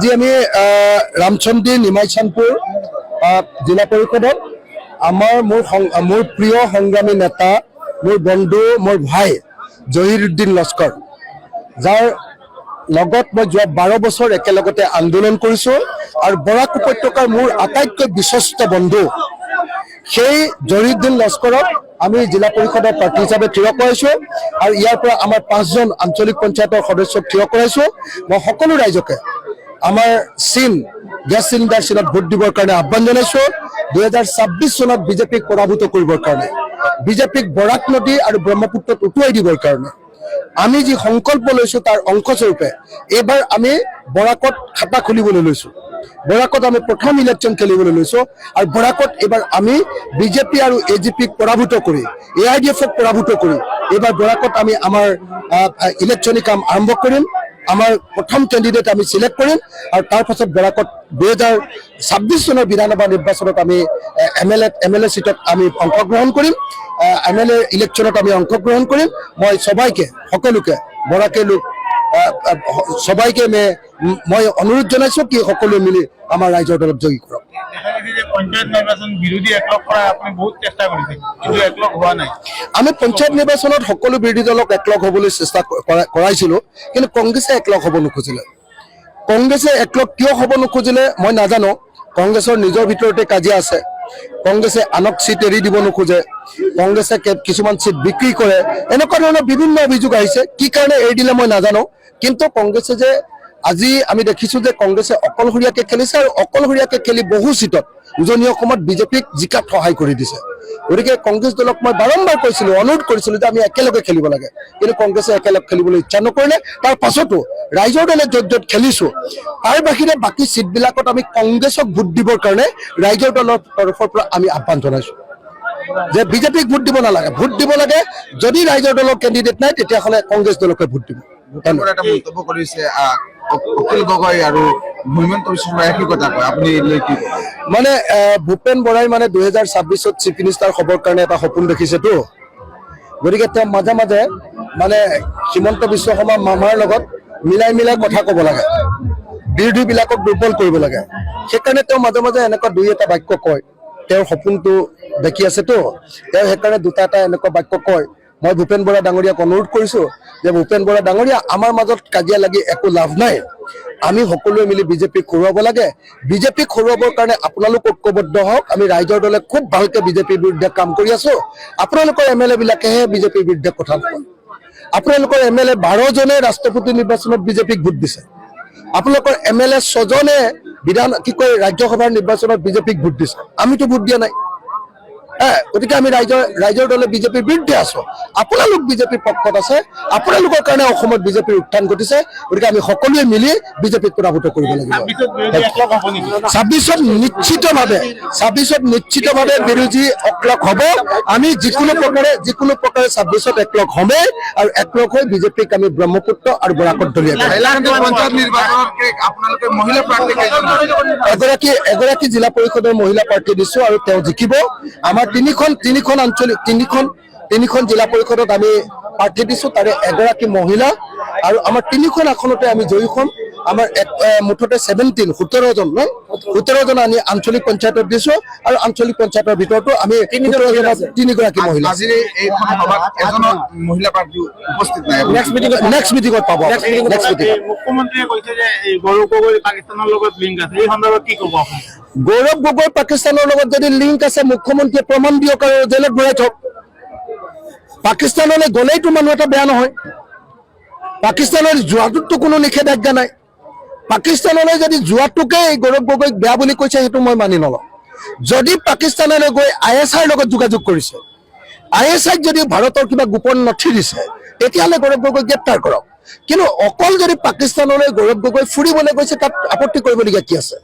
আজি আমি ৰামচন্দ্ৰী নিমাইচানপুৰ জিলা পৰিষদত মোৰ প্ৰিয় সংগ্ৰামী নেতা, মোৰ বন্ধু, মোৰ ভাই জহিৰুদ্দিন লস্কৰ, যাৰ লগত মই যোৱা 12 বছৰ একেলগতে আন্দোলন কৰিছোঁ আৰু বৰাক উপত্যকাৰ মোৰ আটাইতকৈ বিশ্বস্ত বন্ধু সেই জহিৰুদ্দিন লস্কৰক আমি জিলা পৰিষদৰ প্ৰাৰ্থী হিচাপে থিয় কৰাইছোঁ আৰু ইয়াৰ পৰা আমাৰ 5জন আঞ্চলিক পঞ্চায়তৰ সদস্যক থিয় কৰাইছোঁ। মই সকলো ৰাইজকে আমাৰ গেছ চিলিণ্ডাৰ চিনত ভোট দিবৰ কাৰণে আহ্বান জনাইছোঁ। 2026 চনত বিজেপিক পৰাভূত কৰিবৰ কাৰণে, বিজেপিক বৰাক নদী আৰু ব্ৰহ্মপুত্ৰত উটুৱাই দিবৰ কাৰণে আমি যি সংকল্প লৈছোঁ তাৰ অংশস্বৰূপে এইবাৰ আমি বৰাকত খাতা খুলিবলৈ লৈছোঁ। বৰাকত আমি প্ৰথম ইলেকশ্যন খেলিবলৈ লৈছোঁ আৰু বৰাকত এইবাৰ আমি বিজেপি আৰু এজিপিক পৰাভূত কৰি AIDFক পৰাভূত কৰি এইবাৰ বৰাকত আমি আমাৰ ইলেকশ্যনী কাম আৰম্ভ কৰিম। আমাৰ প্ৰথম কেণ্ডিডেট আমি চিলেক্ট কৰিম আৰু তাৰ পাছত বৰাকত 2026 চনৰ বিধানসভা নিৰ্বাচনত আমি MLA চিটত আমি অংশগ্ৰহণ কৰিম, MLA ইলেকশ্যনত আমি অংশগ্ৰহণ কৰিম। মই সবাইকে সকলোকে বৰাকে লোক সবাইকে মই অনুৰোধ জনাইছোঁ কি সকলোৱে মিলি আমাৰ ৰাইজৰ দলত জয়ী কৰক। আমি পঞ্চায়ত নিৰ্বাচনত সকলো বিৰোধী দলক একলগ হ'বলৈ চেষ্টা কৰাইছিলোঁ, কিন্তু কংগ্ৰেছে একলগ হ'ব নোখোজিলে। কংগ্ৰেছে একলগ কিয় হ'ব নোখোজিলে মই নাজানো। কংগ্ৰেছৰ নিজৰ ভিতৰতে কাজিয়া আছে। কংগ্ৰেছে আনক চিট এৰি দিব নোখোজে, কংগ্ৰেছে কিছুমান চিট বিক্ৰী কৰে, এনেকুৱা ধৰণৰ বিভিন্ন অভিযোগ আহিছে। কি কাৰণে এৰি দিলে মই নাজানো, কিন্তু কংগ্ৰেছে যে আজি আমি দেখিছোঁ যে কংগ্ৰেছে অকলশৰীয়াকৈ খেলিছে আৰু অকলশৰীয়াকৈ খেলি বহু চিটত উজনি অসমত বিজেপিক জিকাত সহায় কৰি দিছে। গতিকে কংগ্ৰেছ দলক মই বাৰম্বাৰ কৈছিলোঁ, অনুৰোধ কৰিছিলোঁ যে আমি একেলগে খেলিব লাগে, কিন্তু কংগ্ৰেছে একেলগে খেলিবলৈ ইচ্ছা নকৰিলে। তাৰ পাছতো ৰাইজৰ দলে য'ত খেলিছোঁ তাৰ বাহিৰে বাকী চিটবিলাকত আমি কংগ্ৰেছক ভোট দিবৰ কাৰণে ৰাইজৰ দলৰ তৰফৰ পৰা আমি আহ্বান জনাইছোঁ যে বিজেপিক ভোট দিব নালাগে, ভোট দিব লাগে যদি ৰাইজৰ দলৰ কেণ্ডিডেট নাই তেতিয়াহ'লে কংগ্ৰেছ দলকে ভোট দিব। এটা মন্তব্য কৰিছে অখিল গগৈ আৰু হিমন্ত বিশ্ব শৰ্মাই কি কথা কয়, আপুনি কি মানে ভূপেন বৰাই মানে 2026ত চিফ মিনিষ্টাৰ হ'বৰ কাৰণে এটা সপোন দেখিছেতো। গতিকে তেওঁ মাজে মাজে মানে হিমন্ত বিশ্ব শৰ্মা মামাৰ লগত মিলাই কথা ক'ব লাগে, বিৰোধীবিলাকক দুৰ্বল কৰিব লাগে। সেইকাৰণে তেওঁ মাজে মাজে এনেকুৱা দুই এটা বাক্য কয়। তেওঁৰ সপোনটো দেখি আছেতো, তেওঁ সেইকাৰণে দুটা এটা এনেকুৱা বাক্য কয়। মই ভূপেন বৰা ডাঙৰীয়াক অনুৰোধ কৰিছোঁ যে ভূপেন বৰা ডাঙৰীয়া, আমাৰ মাজত কাজিয়া লাগি একো লাভ নাই, আমি সকলোৱে মিলি বিজেপিক হৰুৱাব লাগে। বিজেপিক হৰুৱাবৰ কাৰণে আপোনালোক ঐক্যবদ্ধ হওক। আমি ৰাইজৰ দলে খুব ভালকৈ বিজেপিৰ বিৰুদ্ধে কাম কৰি আছোঁ। আপোনালোকৰ MLA বিলাকেহে বিজেপিৰ বিৰুদ্ধে কথা নকয়। আপোনালোকৰ MLA 12জনে ৰাষ্ট্ৰপতি নিৰ্বাচনত বিজেপিক ভোট দিছে। আপোনালোকৰ MLA 6জনে ৰাজ্যসভাৰ নিৰ্বাচনত বিজেপিক ভোট দিছে। আমিতো ভোট দিয়া নাই। গতিকে আমি ৰাইজৰ দলে বিজেপিৰ বিৰুদ্ধে আছোঁ। আপোনালোক বিজেপিৰ পক্ষত আছে, আপোনালোকৰ কাৰণে অসমত বিজেপিৰ উত্থান ঘটিছে। গতিকে আমি সকলোৱে মিলি বিজেপিক পৰাভূত কৰিব লাগিব। 26ত নিশ্চিতভাৱে বিৰোধী একলগ হ'ব। আমি যিকোনো প্ৰকাৰে 26ত একলগ হ'মেই আৰু একলগ হৈ বিজেপিক আমি ব্ৰহ্মপুত্ৰ আৰু বৰাকত দলিয়াই এগৰাকী জিলা পৰিষদৰ মহিলা প্ৰাৰ্থী দিছোঁ আৰু তেওঁ জিকিব। আমাৰ তিনিখন জিলা পৰিষদত আমি প্ৰাৰ্থী দিছোঁ, তাৰে এগৰাকী মহিলা আৰু আমাৰ 3খন আসনতে আমি জয়ী হ'ম। আমাৰ মুঠতে 17জন আমি আঞ্চলিক পঞ্চায়তত দিছোঁ আৰু আঞ্চলিক পঞ্চায়তৰ ভিতৰতো আমি 3গৰাকী মহিলা। নেক্সট মিটিঙত পাব। মুখ্যমন্ত্ৰীয়ে কৈছে যে গৌৰৱ গগৈ পাকিস্তানৰ লগত লিংক আছে, এই সন্দৰ্ভত কি ক'ব? গৌৰৱ গগৈ পাকিস্তানৰ লগত যদি লিংক আছে মুখ্যমন্ত্ৰীয়ে প্ৰমাণ দিয়ক আৰু জেলত ভৰাই থওক। পাকিস্তানলৈ গ'লেইতো মানুহ এটা বেয়া নহয়। পাকিস্তানলৈ যোৱাটোতো কোনো নিষেধাজ্ঞা নাই। পাকিস্তানলৈ যদি যোৱাটোকে গৌৰৱ গগৈক বেয়া বুলি কৈছে সেইটো মই মানি নলওঁ। যদি পাকিস্তানলৈ গৈ ISIৰ লগত যোগাযোগ কৰিছে, ISIক যদি ভাৰতৰ কিবা গোপন নথি দিছে তেতিয়াহ'লে গৌৰৱ গগৈক গ্ৰেপ্তাৰ কৰক। কিন্তু অকল যদি পাকিস্তানলৈ গৌৰৱ গগৈ ফুৰিবলৈ গৈছে তাত আপত্তি কৰিবলগীয়া কি আছে?